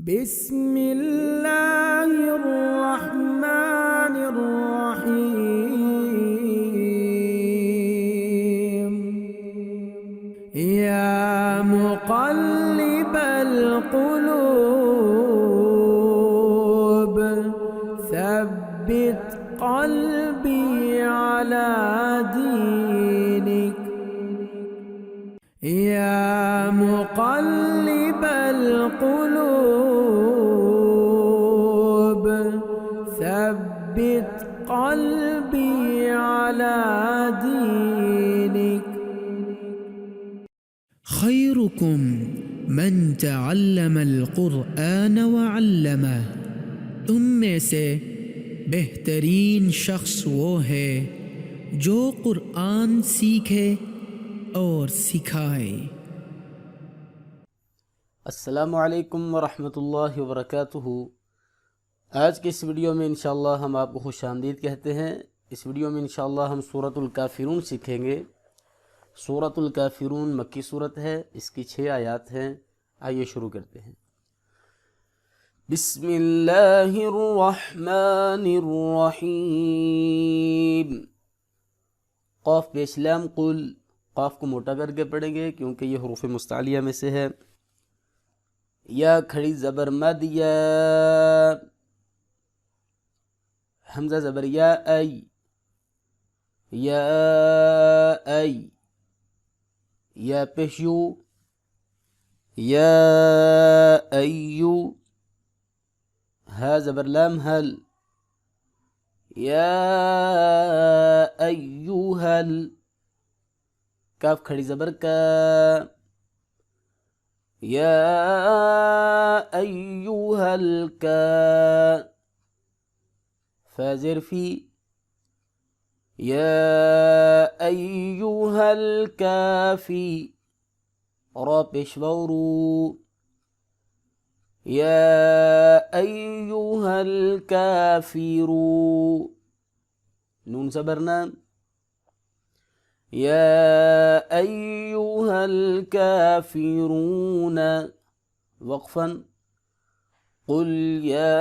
بسم اللہ الرحمن الرحیم یا مقلب القلوب ثبت قلبی علی دینک یا مقلب القلوب ثبت قلبی علی دینک خیرکم من تعلم القرآن وعلمه، تم میں سے بہترین شخص وہ ہے جو قرآن سیکھے اور سکھائے۔ السلام علیکم ورحمۃ اللہ وبرکاتہ۔ آج کے اس ویڈیو میں انشاءاللہ ہم آپ کو خوش آمدید کہتے ہیں۔ اس ویڈیو میں انشاءاللہ ہم سورۃ الکافرون سیکھیں گے۔ سورۃ الکافرون مکی سورت ہے، اس کی 6 آیات ہیں۔ آئیے شروع کرتے ہیں۔ بسم اللہ الرحمن الرحیم۔ قاف پیش لام قل، قاف کو موٹا کر کے پڑھیں گے کیونکہ یہ حروف مستعلیہ میں سے ہے۔ یا کھڑی زبر مد یا، حمزہ زبر یا ای، یا ای، یا پیشیو، یا ایو، ہا زبر لام حل، یا ایوہل، کاف کھڑی زبر کا، یا ایوہا الکا، فا زیر فی، یا ایوہا الکافی، را پیشوا رو، یا ایوہا الکافرون، نون زبرنا، یا ایوہا الکافرون، وقفا، قل یا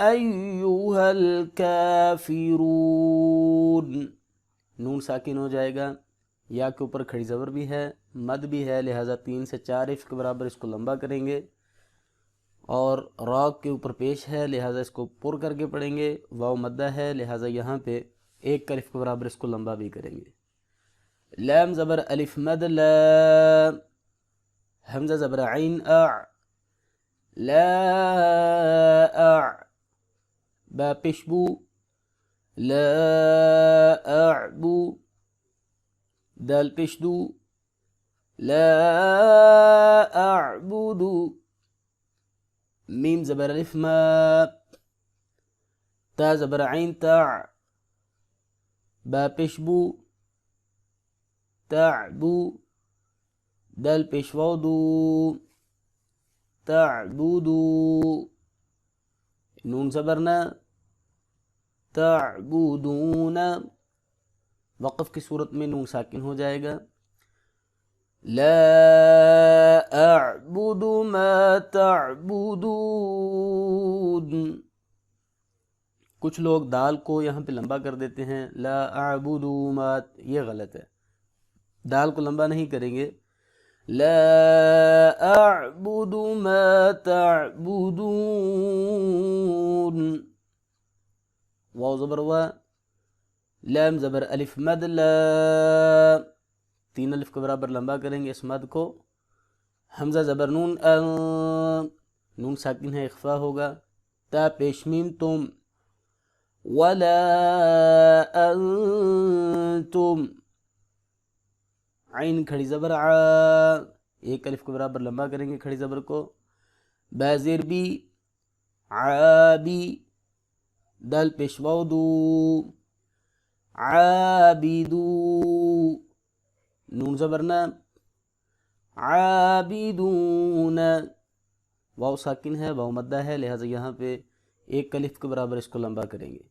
ایوہا الکافرون، نون ساکن ہو جائے گا۔ یا کے اوپر کھڑی زبر بھی ہے، مد بھی ہے، لہٰذا 3 سے 4 الف کے برابر اس کو لمبا کریں گے، اور را کے اوپر پیش ہے لہٰذا اس کو پر کر کے پڑھیں گے، واو مدہ ہے لہٰذا یہاں پہ 1 الف کے برابر اس کو لمبا بھی کریں گے۔ لام زبر الف مد لا، حمزہ زبر عین اع، لا اع، با پیشبو، لا اعبو، دال پیشدو، لا اعبدو، میم زبر الف ما، تا زبر عین تع، با پیشبو، تعبو، دال پیشوا دو، تعبدو، نون زبرنا، تعبدون، وقف کی صورت میں نون ساکن ہو جائے گا۔ لا اعبد ما تعبدون، کچھ لوگ دال کو یہاں پہ لمبا کر دیتے ہیں، لا اعبد ما، یہ غلط ہے، دال کو لمبا نہیں کریں گے۔ لا اعبد ما تعبدون، واو زبر وا، لام زبر الف مد لا، 3 الف کے برابر لمبا کریں گے اس مد کو۔ حمزہ زبر نون نون ساکن ہے اخفا ہوگا۔ تا پیش میم تم، ولا انتم، عین کھڑی زبر ع، 1 الف کے برابر لمبا کریں گے کھڑی زبر کو۔ با زیر بی، عابی، دال پیشوا دو، عابدو، نون زبرنا، عابدون، واو ساکن ہے، واو مدہ ہے لہٰذا یہاں پہ 1 الف کے برابر اس کو لمبا کریں گے۔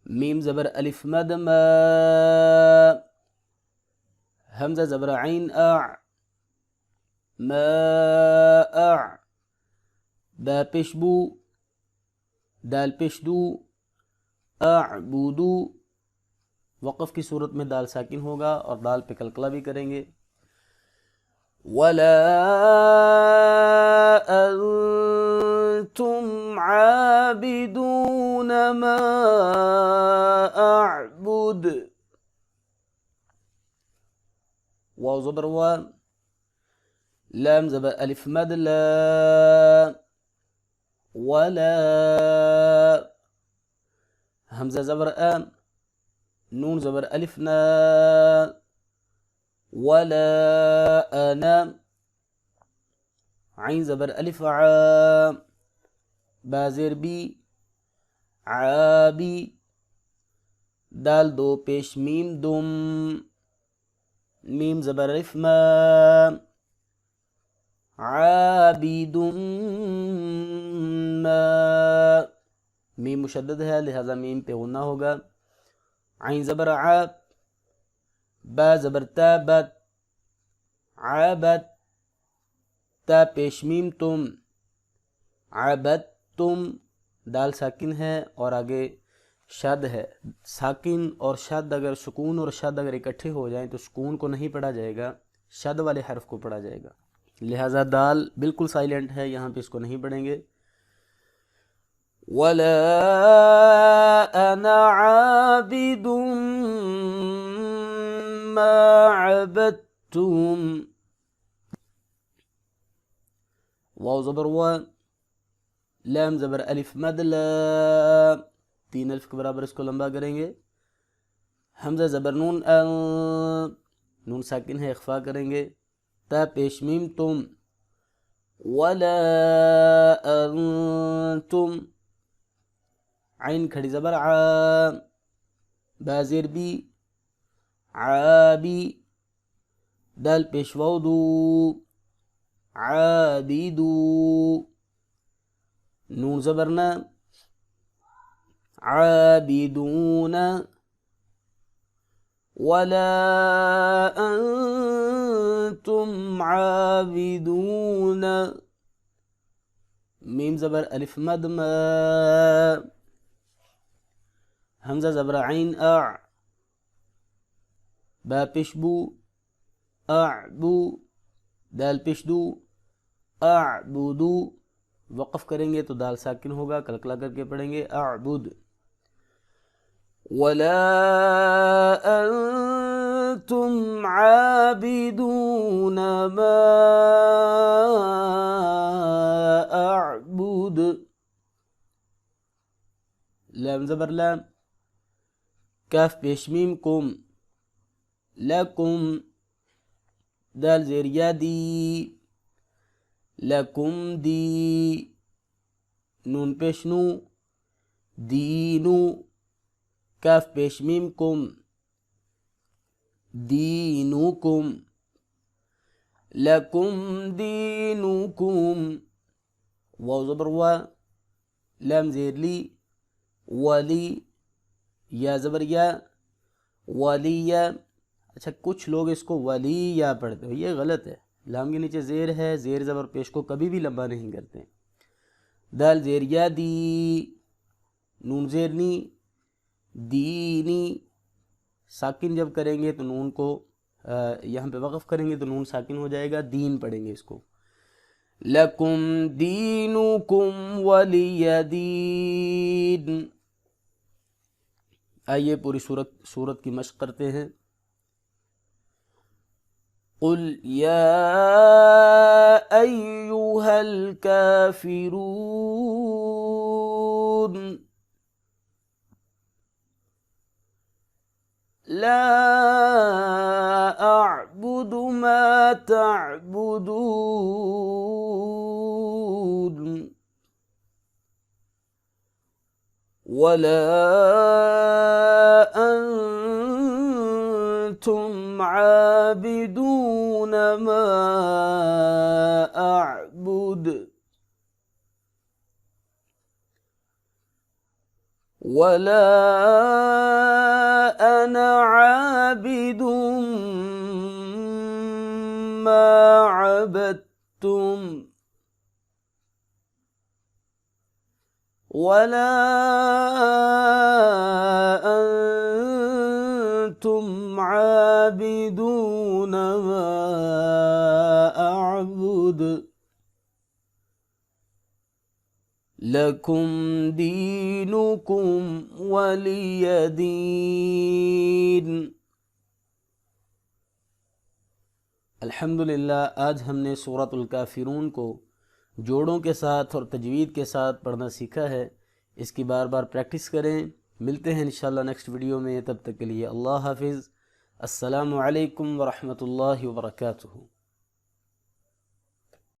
میم زبر الف مد ما، حمزہ زبر عین اع، ماء، با پیش بو، دال پیش دو، اعبدو، وقف کی صورت میں دال ساکن ہوگا اور دال پہ قلقلہ بھی کریں گے. ولا انتم عابدون ما اعبد، واو زبر وا، لام زبر الف مد لا، ولا، حمزہ زبر نون زبر الف نا، ولا انا، عین زبر الف ع، با زیر بی، عابی، دال دو پیش میم دم، میم زبر الف ما، عابد ما، میم مشدد ہے لہذا میم پہ غنہ ہوگا. عین زبر ع، با زبر تا بت، عبت، تا پیش میم تم، عبت تم، دال ساکن ہے اور آگے شد ہے. ساکن اور شد اگر سکون اور شد اگر اکٹھے ہو جائیں تو سکون کو نہیں پڑھا جائے گا، شد والے حرف کو پڑھا جائے گا، لہذا دال بالکل سائلنٹ ہے، یہاں پہ اس کو نہیں پڑھیں گے. ولا انا عابد ما عبدتم، واو زبر وا، لام زبر الف مد لا، 3 الف کے برابر اس کو لمبا کریں گے. حمزہ زبر نون نون ساکن ہے اخفا کریں گے. تا پیش میم تم، ولا انتم، عین کھڑی زبر ع، با زیر بی، عابی، دال پیش واو دو، عابدو، نون زبرنا، عابدون، ولا انتم عابدون، میم زبر الف مد ما، حمزہ زبر عین اع، با پیش بو، اعبو، دال پیش دو، اعبدو، وقف کریں گے تو دال ساکن ہوگا، قلقلہ کر کے پڑھیں گے اعبد. ولا انتم عابدون ما اعبد، لام زبر لام، کاف پیش میم کم، لکم، دال زیر یا دی، لکم دی، نون پیش نو، دینو، کاف پیش میم کم، دینوکم، لکم دینوکم، واو زبر وا، لام زیر لی، ولی، یا زبر یا، ولیہ. اچھا کچھ لوگ اس کو ولی یا پڑھتے ہیں، یہ غلط ہے، لام کے نیچے زیر ہے، زیر زبر پیش کو کبھی بھی لمبا نہیں کرتے. دال زیر یا دی، نون زیر نی، دینی، ساکن جب کریں گے تو نون کو یہاں پہ وقف کریں گے تو نون ساکن ہو جائے گا، دین پڑھیں گے اس کو. لکم دینکم ولی دین. آئیے پوری سورت کی مشق کرتے ہیں. قل یا ایہا الکافرون لا اعبد ما تعبدون ولا انتم عابدون ما اعبد ولا انا عابد ما عبدتم ولا أنتم عابدون ما أعبد لكم دينكم ولي دين۔ الحمدللہ آج ہم نے سورۃ الکافرون کو جوڑوں کے ساتھ اور تجوید کے ساتھ پڑھنا سیکھا ہے۔ اس کی بار بار پریکٹس کریں۔ ملتے ہیں انشاءاللہ نیکسٹ ویڈیو میں، تب تک کے لیے اللہ حافظ۔ السلام علیکم ورحمۃ اللہ وبرکاتہ۔